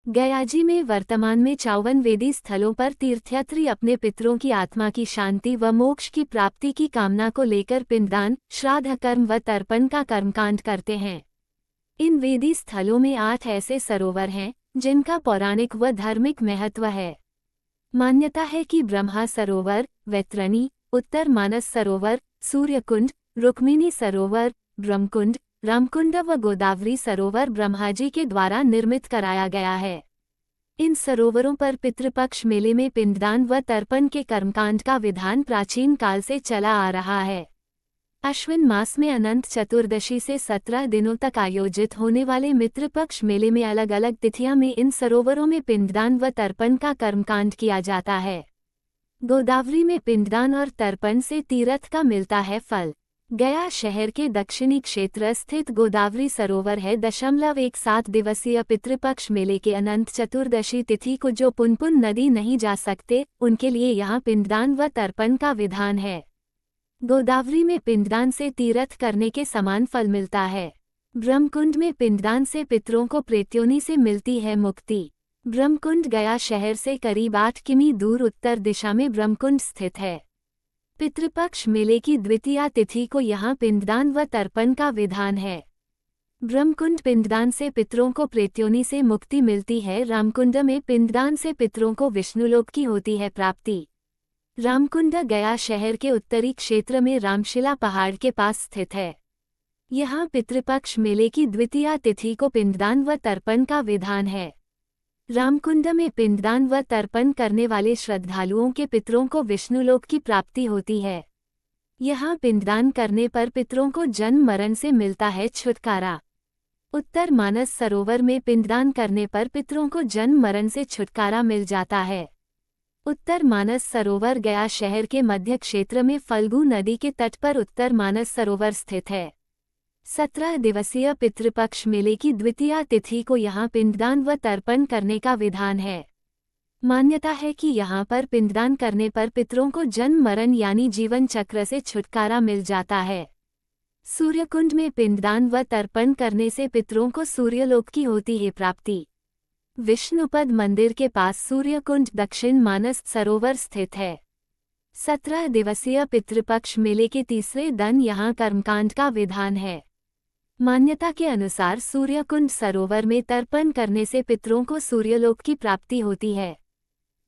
गयाजी में वर्तमान में 54 वेदी स्थलों पर तीर्थयात्री अपने पितरों की आत्मा की शांति व मोक्ष की प्राप्ति की कामना को लेकर पिंडदान, श्राद्ध कर्म व तर्पण का कर्मकांड करते हैं। इन वेदी स्थलों में 8 ऐसे सरोवर हैं जिनका पौराणिक व धार्मिक महत्व है। मान्यता है कि ब्रह्मा सरोवर, वैतरणी, उत्तर मानस सरोवर, सूर्यकुंड, रुक्मिणी सरोवर, ब्रह्मकुंड, रामकुंड व गोदावरी सरोवर ब्रह्माजी के द्वारा निर्मित कराया गया है। इन सरोवरों पर पितृपक्ष मेले में पिंडदान व तर्पण के कर्मकांड का विधान प्राचीन काल से चला आ रहा है। अश्विन मास में अनंत चतुर्दशी से 17 दिनों तक आयोजित होने वाले मित्रपक्ष मेले में अलग अलग तिथियां में इन सरोवरों में पिंडदान व तर्पण का कर्मकांड किया जाता है। गोदावरी में पिंडदान और तर्पण से तीर्थ का मिलता है फल। गया शहर के दक्षिणी क्षेत्र स्थित गोदावरी सरोवर है 1.7 दिवसीय पितृपक्ष मेले के अनंत चतुर्दशी तिथि को जो पुनपुन नदी नहीं जा सकते उनके लिए यहाँ पिंडदान व तर्पण का विधान है। गोदावरी में पिंडदान से तीर्थ करने के समान फल मिलता है। ब्रह्मकुंड में पिंडदान से पितरों को प्रेत्योनि से मिलती है मुक्ति। ब्रह्मकुंड गया शहर से करीब 8 किमी दूर उत्तर दिशा में ब्रह्मकुंड स्थित है। पितृपक्ष मेले की द्वितीया तिथि को यहाँ पिंडदान व तर्पण का विधान है। ब्रह्मकुंड पिंडदान से पितरों को प्रेत्योनि से मुक्ति मिलती है। रामकुंड में पिंडदान से पितरों को विष्णुलोक की होती है प्राप्ति। रामकुंड गया शहर के उत्तरी क्षेत्र में रामशिला पहाड़ के पास स्थित है। यहाँ पितृपक्ष मेले की द्वितीया तिथि को पिंडदान व तर्पण का विधान है। रामकुंड में पिंडदान व तर्पण करने वाले श्रद्धालुओं के पितरों को विष्णुलोक की प्राप्ति होती है। यहाँ पिंडदान करने पर पितरों को जन्म मरण से मिलता है छुटकारा। उत्तर मानस सरोवर में पिंडदान करने पर पितरों को जन्म मरण से छुटकारा मिल जाता है। उत्तर मानस सरोवर गया शहर के मध्य क्षेत्र में फल्गु नदी के तट पर उत्तर मानस सरोवर स्थित है। 17 दिवसीय पितृपक्ष मेले की द्वितीया तिथि को यहाँ पिंडदान व तर्पण करने का विधान है। मान्यता है कि यहाँ पर पिंडदान करने पर पितरों को जन्म मरण यानी जीवन चक्र से छुटकारा मिल जाता है। सूर्यकुंड में पिंडदान व तर्पण करने से पितरों को सूर्यलोक की होती है प्राप्ति। विष्णुपद मंदिर के पास सूर्यकुंड दक्षिण मानस सरोवर स्थित है। 17 दिवसीय पितृपक्ष मेले के तीसरे दिन यहाँ कर्मकांड का विधान है। मान्यता के अनुसार सूर्यकुंड सरोवर में तर्पण करने से पितरों को सूर्यलोक की प्राप्ति होती है।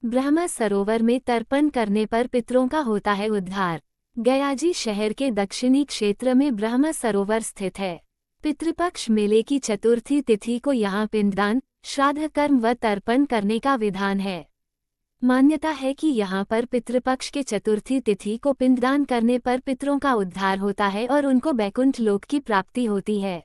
ब्रह्म सरोवर में तर्पण करने पर पितरों का होता है उद्धार। गयाजी शहर के दक्षिणी क्षेत्र में ब्रह्म सरोवर स्थित है। पितृपक्ष मेले की चतुर्थी तिथि को यहाँ पिंडदान, श्राद्ध कर्म व तर्पण करने का विधान है। मान्यता है कि यहाँ पर पितृपक्ष के चतुर्थी तिथि को पिंडदान करने पर पितरों का उद्धार होता है और उनको बैकुंठ लोक की प्राप्ति होती है।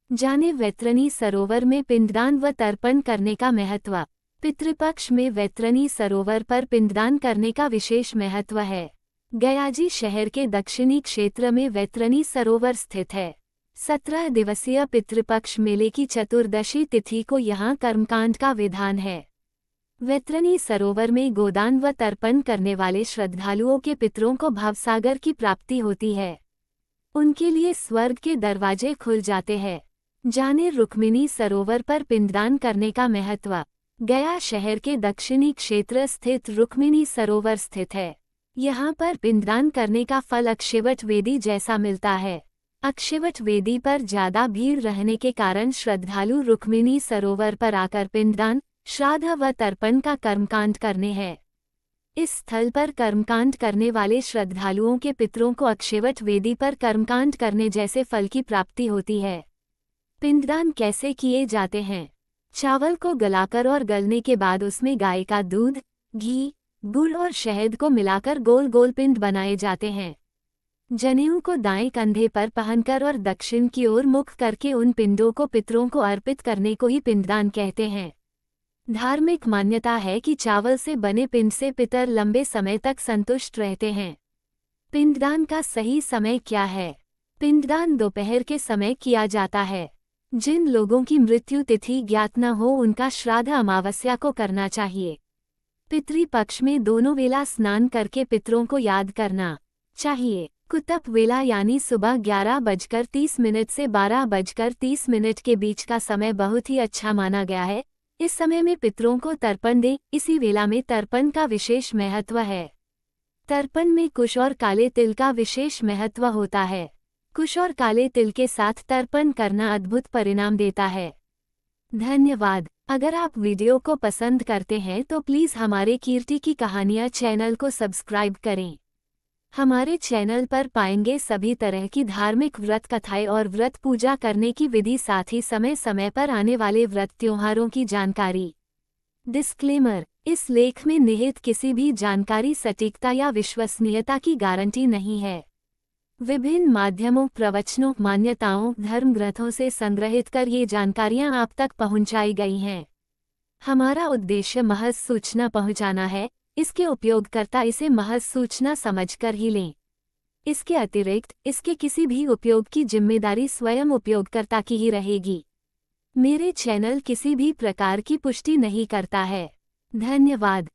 जाने वैतरणी सरोवर में पिंडदान व तर्पण करने का महत्व। पितृपक्ष में वैतरणी सरोवर पर पिंडदान करने का विशेष महत्व है। गयाजी शहर के दक्षिणी क्षेत्र में वैतरणी सरोवर स्थित है। 17 दिवसीय पितृपक्ष मेले की चतुर्दशी तिथि को यहाँ कर्मकांड का विधान है। वैतरणी सरोवर में गोदान व तर्पण करने वाले श्रद्धालुओं के पितरों को भवसागर की प्राप्ति होती है। उनके लिए स्वर्ग के दरवाजे खुल जाते हैं। जाने रुक्मिणी सरोवर पर पिंडदान करने का महत्व। गया शहर के दक्षिणी क्षेत्र स्थित रुक्मिणी सरोवर स्थित है। यहाँ पर पिंडदान करने का फल अक्षयवट वेदी जैसा मिलता है। अक्षयवट वेदी पर ज्यादा भीड़ रहने के कारण श्रद्धालु रुक्मिणी सरोवर पर आकर पिंडदान, श्राद्ध व तर्पण का कर्मकांड करने हैं। इस स्थल पर कर्मकांड करने वाले श्रद्धालुओं के पितरों को अक्षयवट वेदी पर कर्मकांड करने जैसे फल की प्राप्ति होती है। पिंडदान कैसे किए जाते हैं? चावल को गलाकर और गलने के बाद उसमें गाय का दूध, घी, गुड़ और शहद को मिलाकर गोल गोल पिंड बनाए जाते हैं। जनेऊ को दाएं कंधे पर पहनकर और दक्षिण की ओर मुख करके उन पिंडों को पितरों को अर्पित करने को ही पिंडदान कहते हैं। धार्मिक मान्यता है कि चावल से बने पिंड से पितर लंबे समय तक संतुष्ट रहते हैं। पिंडदान का सही समय क्या है? पिंडदान दोपहर के समय किया जाता है। जिन लोगों की मृत्यु तिथि ज्ञात न हो उनका श्राद्ध अमावस्या को करना चाहिए। पितृपक्ष में दोनों वेला स्नान करके पितरों को याद करना चाहिए। कुतप वेला यानी सुबह 11:30 से 12:30 के बीच का समय बहुत ही अच्छा माना गया है। इस समय में पितरों को तर्पण दें। इसी वेला में तर्पण का विशेष महत्व है। तर्पण में कुश और काले तिल का विशेष महत्व होता है। कुश और काले तिल के साथ तर्पण करना अद्भुत परिणाम देता है। धन्यवाद। अगर आप वीडियो को पसंद करते हैं तो प्लीज़ हमारे कीर्ति की कहानियाँ चैनल को सब्सक्राइब करें। हमारे चैनल पर पाएंगे सभी तरह की धार्मिक व्रत कथाएं और व्रत पूजा करने की विधि, साथ ही समय समय पर आने वाले व्रत त्योहारों की जानकारी। डिस्क्लेमर: इस लेख में निहित किसी भी जानकारी सटीकता या विश्वसनीयता की गारंटी नहीं है। विभिन्न माध्यमों, प्रवचनों, मान्यताओं, धर्म ग्रंथों से संग्रहित कर ये जानकारियाँ आप तक पहुँचाई गई हैं। हमारा उद्देश्य महज सूचना पहुँचाना है। इसके उपयोगकर्ता इसे महज सूचना समझकर ही लें। इसके अतिरिक्त इसके किसी भी उपयोग की जिम्मेदारी स्वयं उपयोगकर्ता की ही रहेगी। मेरे चैनल किसी भी प्रकार की पुष्टि नहीं करता है। धन्यवाद।